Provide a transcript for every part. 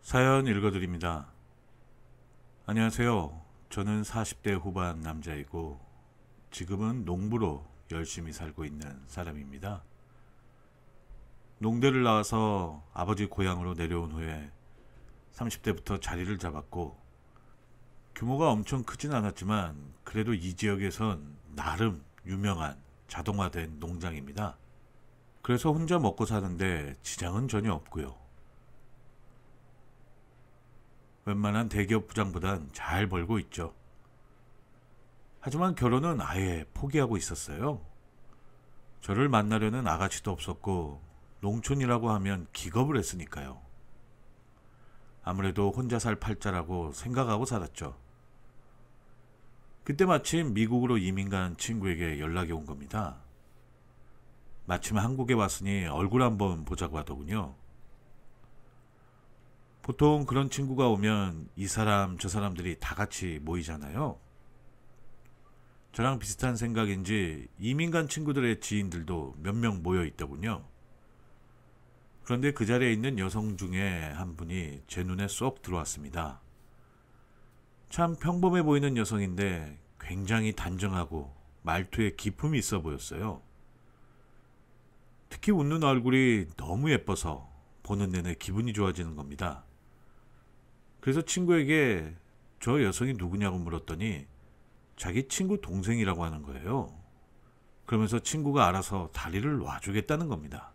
사연 읽어드립니다. 안녕하세요. 저는 40대 후반 남자이고 지금은 농부로 열심히 살고 있는 사람입니다. 농대를 나와서 아버지 고향으로 내려온 후에 30대부터 자리를 잡았고 규모가 엄청 크진 않았지만 그래도 이 지역에선 나름 유명한 자동화된 농장입니다. 그래서 혼자 먹고 사는데 지장은 전혀 없고요. 웬만한 대기업 부장보단 잘 벌고 있죠. 하지만 결혼은 아예 포기하고 있었어요. 저를 만나려는 아가씨도 없었고 농촌이라고 하면 기겁을 했으니까요. 아무래도 혼자 살 팔자라고 생각하고 살았죠. 그때 마침 미국으로 이민 간 친구에게 연락이 온 겁니다. 마침 한국에 왔으니 얼굴 한번 보자고 하더군요. 보통 그런 친구가 오면 이 사람 저 사람들이 다 같이 모이잖아요. 저랑 비슷한 생각인지 이민 간 친구들의 지인들도 몇 명 모여 있더군요. 그런데 그 자리에 있는 여성 중에 한 분이 제 눈에 쏙 들어왔습니다. 참 평범해 보이는 여성인데 굉장히 단정하고 말투에 기품이 있어 보였어요. 특히 웃는 얼굴이 너무 예뻐서 보는 내내 기분이 좋아지는 겁니다. 그래서 친구에게 저 여성이 누구냐고 물었더니 자기 친구 동생이라고 하는 거예요. 그러면서 친구가 알아서 다리를 놔주겠다는 겁니다.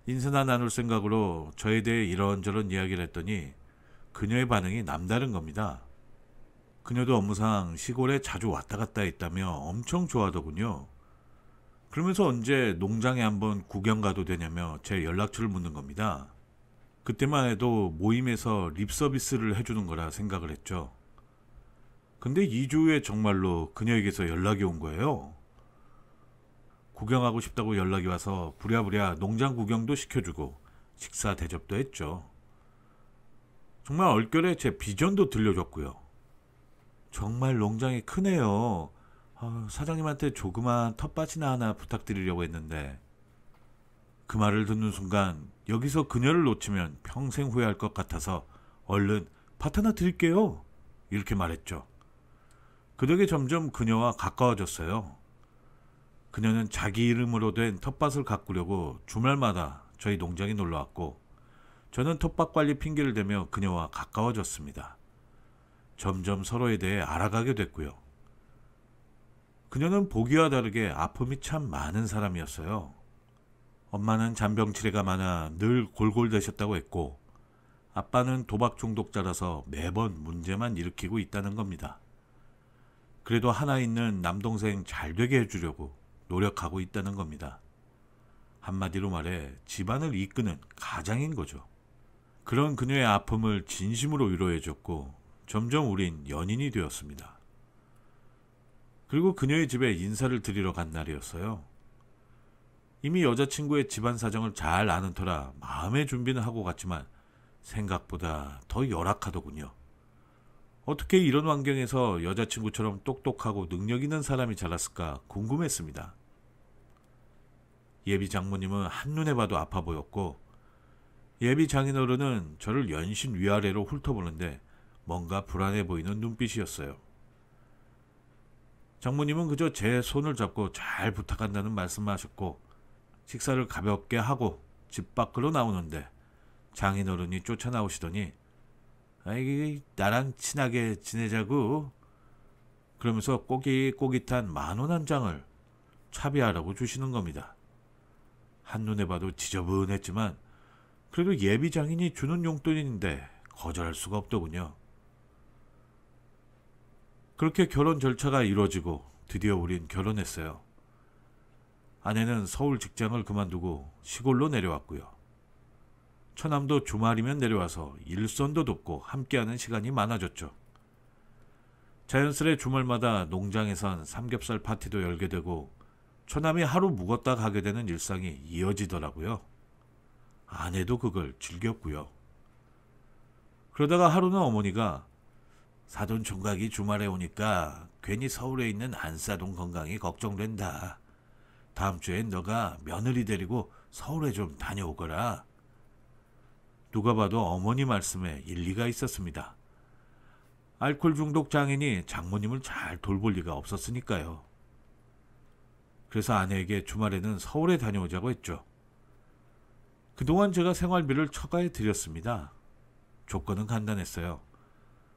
인사나 나눌 생각으로 저에 대해 이런저런 이야기를 했더니 그녀의 반응이 남다른 겁니다. 그녀도 업무상 시골에 자주 왔다 갔다 했다며 엄청 좋아하더군요. 그러면서 언제 농장에 한번 구경 가도 되냐며 제 연락처를 묻는 겁니다. 그때만 해도 모임에서 립 서비스를 해주는 거라 생각을 했죠. 근데 2주 후에 정말로 그녀에게서 연락이 온 거예요. 구경하고 싶다고 연락이 와서 부랴부랴 농장 구경도 시켜주고 식사 대접도 했죠. 정말 얼결에 제 비전도 들려줬고요. 정말 농장이 크네요. 사장님한테 조그만 텃밭이나 하나 부탁드리려고 했는데. 그 말을 듣는 순간 여기서 그녀를 놓치면 평생 후회할 것 같아서 얼른 밭 하나 드릴게요. 이렇게 말했죠. 그 덕에 점점 그녀와 가까워졌어요. 그녀는 자기 이름으로 된 텃밭을 가꾸려고 주말마다 저희 농장에 놀러왔고 저는 텃밭 관리 핑계를 대며 그녀와 가까워졌습니다. 점점 서로에 대해 알아가게 됐고요. 그녀는 보기와 다르게 아픔이 참 많은 사람이었어요. 엄마는 잔병치레가 많아 늘 골골대셨다고 했고 아빠는 도박 중독자라서 매번 문제만 일으키고 있다는 겁니다. 그래도 하나 있는 남동생 잘 되게 해주려고 노력하고 있다는 겁니다. 한마디로 말해 집안을 이끄는 가장인 거죠. 그런 그녀의 아픔을 진심으로 위로해줬고 점점 우린 연인이 되었습니다. 그리고 그녀의 집에 인사를 드리러 간 날이었어요. 이미 여자친구의 집안 사정을 잘 아는 터라 마음의 준비는 하고 갔지만 생각보다 더 열악하더군요. 어떻게 이런 환경에서 여자친구처럼 똑똑하고 능력 있는 사람이 자랐을까 궁금했습니다. 예비 장모님은 한눈에 봐도 아파 보였고 예비 장인어른은 저를 연신 위아래로 훑어보는데 뭔가 불안해 보이는 눈빛이었어요. 장모님은 그저 제 손을 잡고 잘 부탁한다는 말씀만 하셨고 식사를 가볍게 하고 집 밖으로 나오는데 장인어른이 쫓아나오시더니 아이 나랑 친하게 지내자고 그러면서 꼬깃꼬깃한 10,000원 한 장을 차비하라고 주시는 겁니다. 한눈에 봐도 지저분했지만 그래도 예비 장인이 주는 용돈인데 거절할 수가 없더군요. 그렇게 결혼 절차가 이루어지고 드디어 우린 결혼했어요. 아내는 서울 직장을 그만두고 시골로 내려왔고요. 처남도 주말이면 내려와서 일손도 돕고 함께하는 시간이 많아졌죠. 자연스레 주말마다 농장에선 삼겹살 파티도 열게 되고 처남이 하루 묵었다 가게 되는 일상이 이어지더라고요. 아내도 그걸 즐겼고요. 그러다가 하루는 어머니가 사돈 총각이 주말에 오니까 괜히 서울에 있는 안사동 건강이 걱정된다. 다음 주엔 너가 며느리 데리고 서울에 좀 다녀오거라. 누가 봐도 어머니 말씀에 일리가 있었습니다. 알코올 중독 장인이 장모님을 잘 돌볼 리가 없었으니까요. 그래서 아내에게 주말에는 서울에 다녀오자고 했죠. 그동안 제가 생활비를 처가해 드렸습니다. 조건은 간단했어요.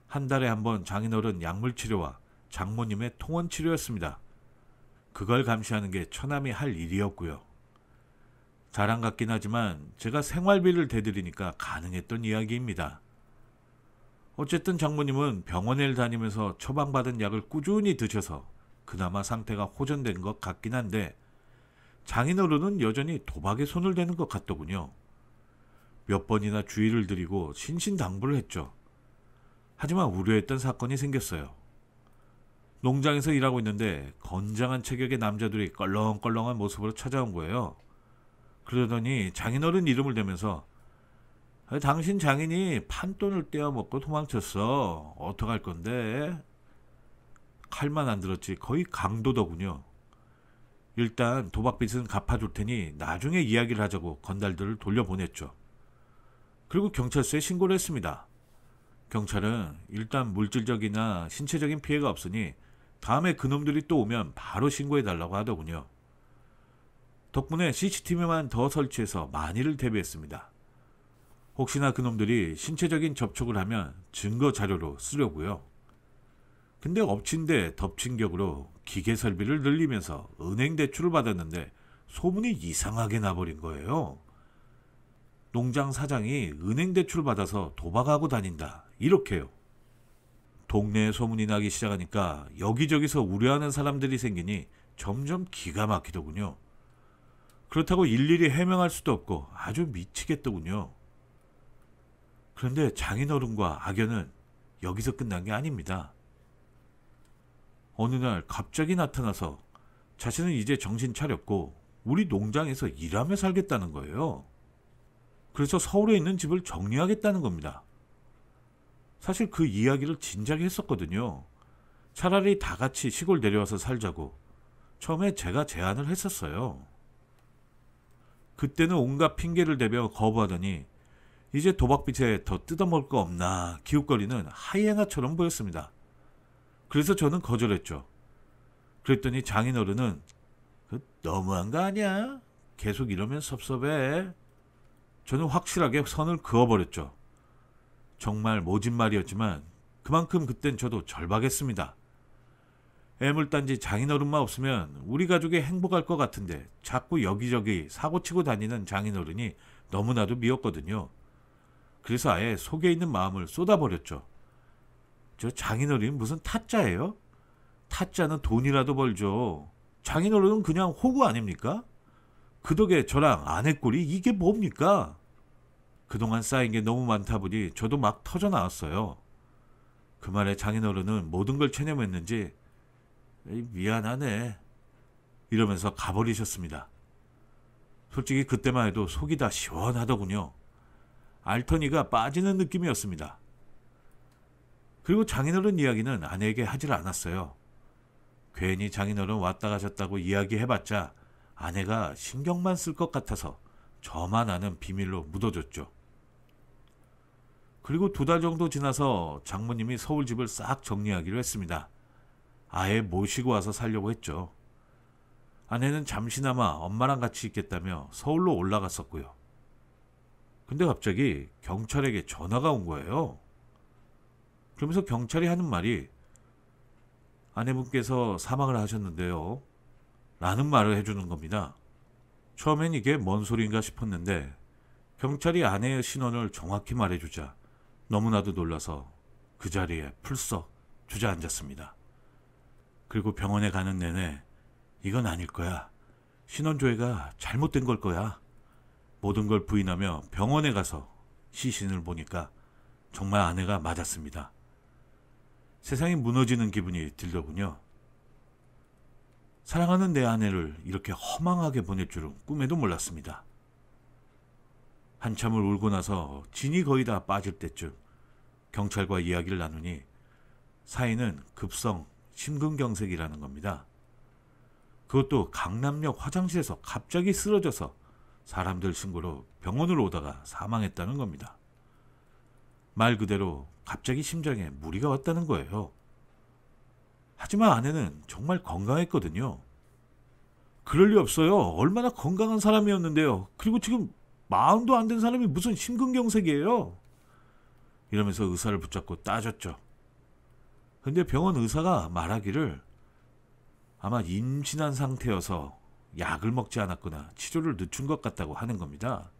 한 달에 한 번 장인어른 약물치료와 장모님의 통원치료였습니다. 그걸 감시하는 게 처남이 할 일이었고요. 자랑 같긴 하지만 제가 생활비를 대드리니까 가능했던 이야기입니다. 어쨌든 장모님은 병원에 다니면서 처방받은 약을 꾸준히 드셔서 그나마 상태가 호전된 것 같긴 한데 장인어른은 여전히 도박에 손을 대는 것 같더군요. 몇 번이나 주의를 드리고 신신당부를 했죠. 하지만 우려했던 사건이 생겼어요. 농장에서 일하고 있는데 건장한 체격의 남자들이 껄렁껄렁한 모습으로 찾아온 거예요. 그러더니 장인어른 이름을 대면서 당신 장인이 판돈을 떼어먹고 도망쳤어. 어떡할 건데? 칼만 안 들었지 거의 강도더군요. 일단 도박빚은 갚아줄 테니 나중에 이야기를 하자고 건달들을 돌려보냈죠. 그리고 경찰서에 신고를 했습니다. 경찰은 일단 물질적이나 신체적인 피해가 없으니 다음에 그놈들이 또 오면 바로 신고해달라고 하더군요. 덕분에 CCTV만 더 설치해서 만일을 대비했습니다. 혹시나 그놈들이 신체적인 접촉을 하면 증거 자료로 쓰려고요. 근데 엎친 데 덮친 격으로 기계 설비를 늘리면서 은행 대출을 받았는데 소문이 이상하게 나버린 거예요. 농장 사장이 은행 대출을 받아서 도박하고 다닌다. 이렇게요. 동네에 소문이 나기 시작하니까 여기저기서 우려하는 사람들이 생기니 점점 기가 막히더군요. 그렇다고 일일이 해명할 수도 없고 아주 미치겠더군요. 그런데 장인어른과 악연은 여기서 끝난 게 아닙니다. 어느 날 갑자기 나타나서 자신은 이제 정신 차렸고 우리 농장에서 일하며 살겠다는 거예요. 그래서 서울에 있는 집을 정리하겠다는 겁니다. 사실 그 이야기를 진작에 했었거든요. 차라리 다 같이 시골 내려와서 살자고 처음에 제가 제안을 했었어요. 그때는 온갖 핑계를 대며 거부하더니 이제 도박빚에 더 뜯어먹을 거 없나 기웃거리는 하이에나처럼 보였습니다. 그래서 저는 거절했죠. 그랬더니 장인어른은 너무한 거 아니야? 계속 이러면 섭섭해. 저는 확실하게 선을 그어버렸죠. 정말 모진 말이었지만 그만큼 그땐 저도 절박했습니다. 애물단지 장인어른만 없으면 우리 가족이 행복할 것 같은데 자꾸 여기저기 사고치고 다니는 장인어른이 너무나도 미웠거든요. 그래서 아예 속에 있는 마음을 쏟아버렸죠. 저 장인어른이 무슨 타짜예요? 타짜는 돈이라도 벌죠. 장인어른은 그냥 호구 아닙니까? 그 덕에 저랑 아내 꼴이 이게 뭡니까? 그동안 쌓인 게 너무 많다 보니 저도 막 터져 나왔어요. 그 말에 장인어른은 모든 걸 체념했는지 미안하네 이러면서 가버리셨습니다. 솔직히 그때만 해도 속이 다 시원하더군요. 알터니가 빠지는 느낌이었습니다. 그리고 장인어른 이야기는 아내에게 하질 않았어요. 괜히 장인어른 왔다 가셨다고 이야기해봤자 아내가 신경만 쓸 것 같아서 저만 아는 비밀로 묻어줬죠. 그리고 2달 정도 지나서 장모님이 서울집을 싹 정리하기로 했습니다. 아예 모시고 와서 살려고 했죠. 아내는 잠시나마 엄마랑 같이 있겠다며 서울로 올라갔었고요. 근데 갑자기 경찰에게 전화가 온 거예요. 그러면서 경찰이 하는 말이 아내분께서 사망을 하셨는데요. 라는 말을 해주는 겁니다. 처음엔 이게 뭔 소리인가 싶었는데 경찰이 아내의 신원을 정확히 말해주자 너무나도 놀라서 그 자리에 풀썩 주저앉았습니다. 그리고 병원에 가는 내내 이건 아닐 거야. 신원조회가 잘못된 걸 거야. 모든 걸 부인하며 병원에 가서 시신을 보니까 정말 아내가 맞았습니다. 세상이 무너지는 기분이 들더군요. 사랑하는 내 아내를 이렇게 허망하게 보낼 줄은 꿈에도 몰랐습니다. 한참을 울고 나서 진이 거의 다 빠질 때쯤 경찰과 이야기를 나누니 사인은 급성 심근경색이라는 겁니다. 그것도 강남역 화장실에서 갑자기 쓰러져서 사람들 신고로 병원으로 오다가 사망했다는 겁니다. 말 그대로 갑자기 심장에 무리가 왔다는 거예요. 하지만 아내는 정말 건강했거든요. 그럴 리 없어요. 얼마나 건강한 사람이었는데요. 그리고 지금 마흔도 안 된 사람이 무슨 심근경색이에요. 이러면서 의사를 붙잡고 따졌죠. 근데 병원 의사가 말하기를 아마 임신한 상태여서 약을 먹지 않았거나 치료를 늦춘 것 같다고 하는 겁니다.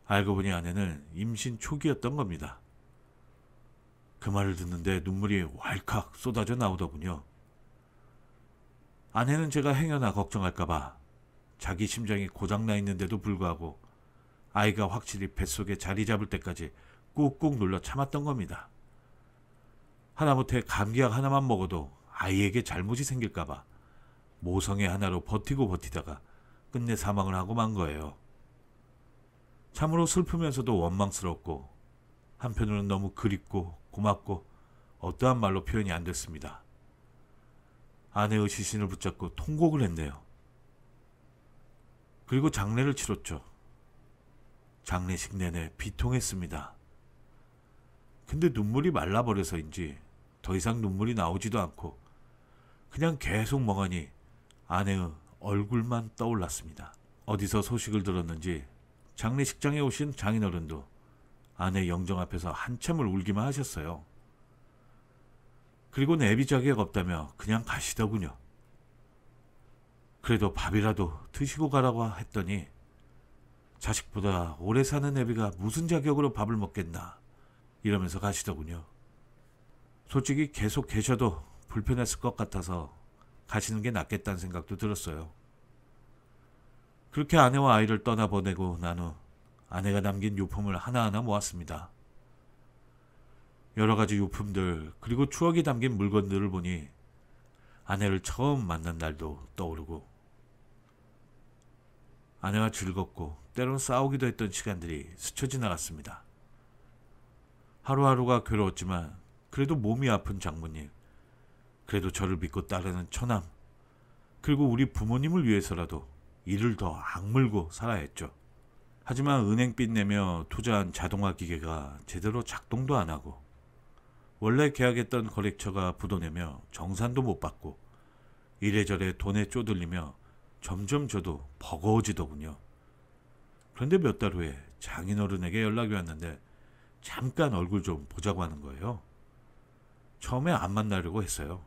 알고 보니 아내는 임신 초기였던 겁니다. 그 말을 듣는데 눈물이 왈칵 쏟아져 나오더군요. 아내는 제가 행여나 걱정할까봐 자기 심장이 고장나 있는데도 불구하고 아이가 확실히 뱃속에 자리 잡을 때까지 꾹꾹 눌러 참았던 겁니다. 하다못해 감기약 하나만 먹어도 아이에게 잘못이 생길까봐 모성애 하나로 버티고 버티다가 끝내 사망을 하고 만 거예요. 참으로 슬프면서도 원망스럽고 한편으로는 너무 그립고 고맙고 어떠한 말로 표현이 안 됐습니다. 아내의 시신을 붙잡고 통곡을 했네요. 그리고 장례를 치렀죠. 장례식 내내 비통했습니다. 근데 눈물이 말라버려서인지 더 이상 눈물이 나오지도 않고 그냥 계속 멍하니 아내의 얼굴만 떠올랐습니다. 어디서 소식을 들었는지 장례식장에 오신 장인어른도 아내 영정 앞에서 한참을 울기만 하셨어요. 그리고 내비 자격 없다며 그냥 가시더군요. 그래도 밥이라도 드시고 가라고 했더니 자식보다 오래 사는 애비가 무슨 자격으로 밥을 먹겠나 이러면서 가시더군요. 솔직히 계속 계셔도 불편했을 것 같아서 가시는 게 낫겠다는 생각도 들었어요. 그렇게 아내와 아이를 떠나보내고 난 후 아내가 남긴 유품을 하나하나 모았습니다. 여러 가지 유품들 그리고 추억이 담긴 물건들을 보니 아내를 처음 만난 날도 떠오르고 아내와 즐겁고 때론 싸우기도 했던 시간들이 스쳐 지나갔습니다. 하루하루가 괴로웠지만 그래도 몸이 아픈 장모님, 그래도 저를 믿고 따르는 처남, 그리고 우리 부모님을 위해서라도 이를 더 악물고 살아야 했죠. 하지만 은행빚 내며 투자한 자동화 기계가 제대로 작동도 안 하고 원래 계약했던 거래처가 부도내며 정산도 못 받고 이래저래 돈에 쪼들리며 점점 저도 버거워지더군요. 그런데 몇 달 후에 장인어른에게 연락이 왔는데 잠깐 얼굴 좀 보자고 하는 거예요. 처음에 안 만나려고 했어요.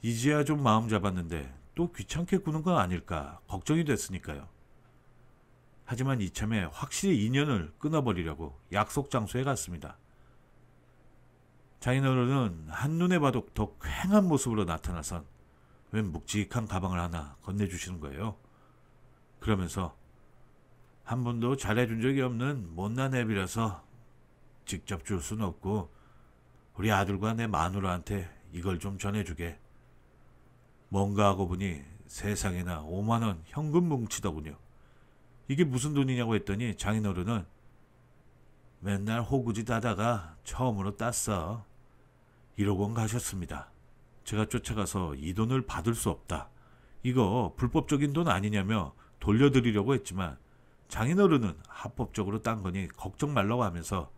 이제야 좀 마음 잡았는데 또 귀찮게 구는 건 아닐까 걱정이 됐으니까요. 하지만 이참에 확실히 인연을 끊어버리려고 약속 장소에 갔습니다. 장인어른은 한눈에 봐도 더 쾌한 모습으로 나타나선 웬 묵직한 가방을 하나 건네주시는 거예요. 그러면서 한 번도 잘해준 적이 없는 못난 애비라서 직접 줄 수는 없고 우리 아들과 내 마누라한테 이걸 좀 전해주게. 뭔가 하고 보니 세상에나 5만 원 현금 뭉치더군요. 이게 무슨 돈이냐고 했더니 장인어른은 맨날 호구짓 하다가 처음으로 땄어. 1억 원 가셨습니다. 제가 쫓아가서 이 돈을 받을 수 없다. 이거 불법적인 돈 아니냐며 돌려드리려고 했지만 장인어른은 합법적으로 딴 거니 걱정 말라고 하면서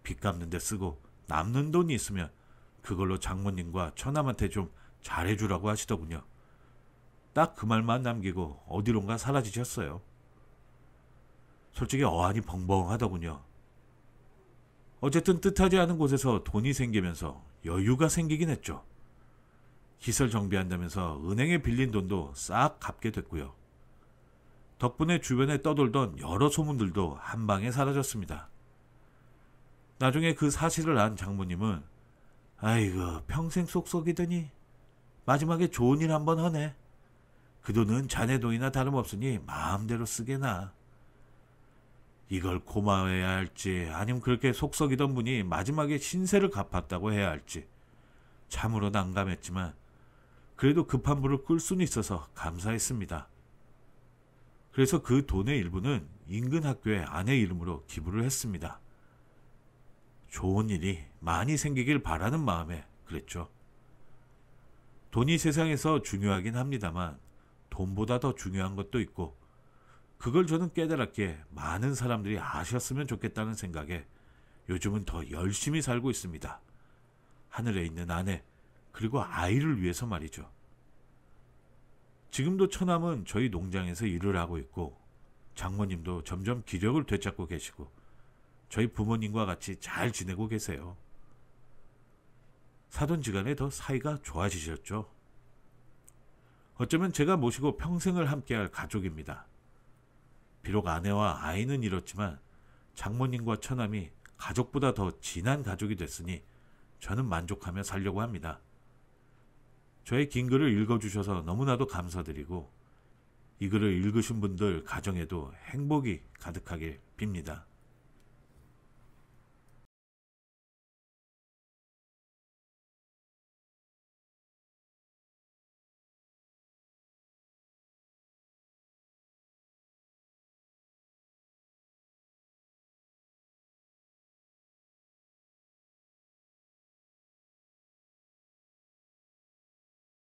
빚 갚는 데 쓰고 남는 돈이 있으면 그걸로 장모님과 처남한테 좀 잘해주라고 하시더군요. 딱 그 말만 남기고 어디론가 사라지셨어요. 솔직히 어안이 벙벙하더군요. 어쨌든 뜻하지 않은 곳에서 돈이 생기면서 여유가 생기긴 했죠. 시설 정비한다면서 은행에 빌린 돈도 싹 갚게 됐고요. 덕분에 주변에 떠돌던 여러 소문들도 한 방에 사라졌습니다. 나중에 그 사실을 안 장모님은 아이고 평생 쏙쏙이더니 마지막에 좋은 일 한번 하네. 그 돈은 자네 돈이나 다름없으니 마음대로 쓰게나. 이걸 고마워해야 할지 아니면 그렇게 속썩이던 분이 마지막에 신세를 갚았다고 해야 할지 참으로 난감했지만 그래도 급한 불을 끌 수는 있어서 감사했습니다. 그래서 그 돈의 일부는 인근 학교에 아내 이름으로 기부를 했습니다. 좋은 일이 많이 생기길 바라는 마음에 그랬죠. 돈이 세상에서 중요하긴 합니다만 돈보다 더 중요한 것도 있고 그걸 저는 깨달았기에 많은 사람들이 아셨으면 좋겠다는 생각에 요즘은 더 열심히 살고 있습니다. 하늘에 있는 아내, 그리고 아이를 위해서 말이죠. 지금도 처남은 저희 농장에서 일을 하고 있고, 장모님도 점점 기력을 되찾고 계시고, 저희 부모님과 같이 잘 지내고 계세요. 사돈지간에 더 사이가 좋아지셨죠. 어쩌면 제가 모시고 평생을 함께할 가족입니다. 비록 아내와 아이는 잃었지만 장모님과 처남이 가족보다 더 진한 가족이 됐으니 저는 만족하며 살려고 합니다. 저의 긴 글을 읽어주셔서 너무나도 감사드리고, 이 글을 읽으신 분들 가정에도 행복이 가득하길 빕니다.